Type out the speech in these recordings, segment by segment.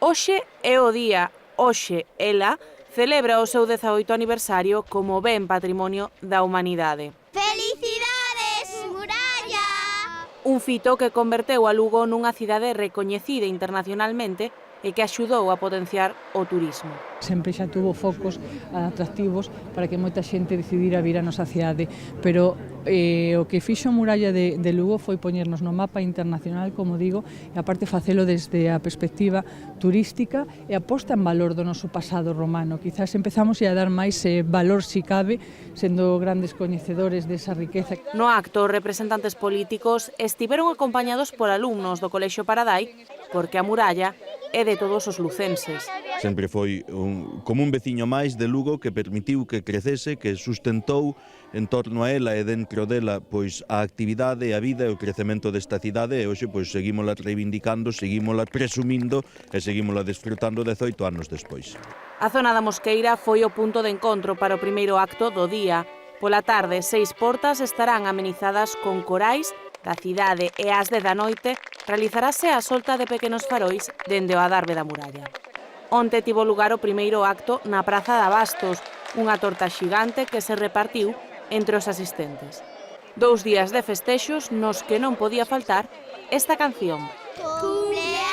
Hoxe é o día, hoxe ela celebra o seu 18º aniversario como ben patrimonio da humanidade. Felicidades, Muralla! Un fito que converteu a Lugo nunha cidade recoñecida internacionalmente e que axudou a potenciar o turismo. Sempre xa tuvo focos atractivos para que moita xente decidira vir a nosa cidade, pero o que fixo a muralla de Lugo foi poñernos no mapa internacional, como digo, e aparte facelo desde a perspectiva turística e a posta en valor do noso pasado romano. Quizás empezamos a dar máis valor, si cabe, sendo grandes coñecedores desa riqueza. No acto, os representantes políticos estiveron acompañados por alumnos do Colexio Paradai, porque a muralla é de todos os lucenses. Sempre foi como un veciño máis de Lugo que permitiu que crecese, que sustentou en torno a ela e dentro dela pois a actividade, a vida e o crecemento desta cidade, e hoxe pois seguímola reivindicando, seguímola presumindo e seguímola desfrutando 18 anos despois. A zona da Mosqueira foi o punto de encontro para o primeiro acto do día. Pola tarde, 6 portas estarán amenizadas con corais da cidade e ás 10 da noite realizarase a solta de pequenos farois dende o adarve da muralla. Onte tivo lugar o primeiro acto na Praza de Abastos, unha torta xigante que se repartiu entre os asistentes. 2 días de festexos nos que non podía faltar esta canción. Cumpleaños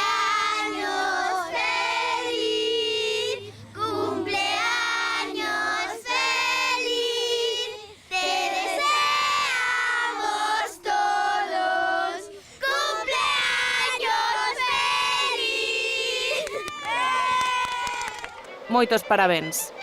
feliz, cumpleaños feliz, te deseamos todos, cumpleaños feliz. Moitos parabéns.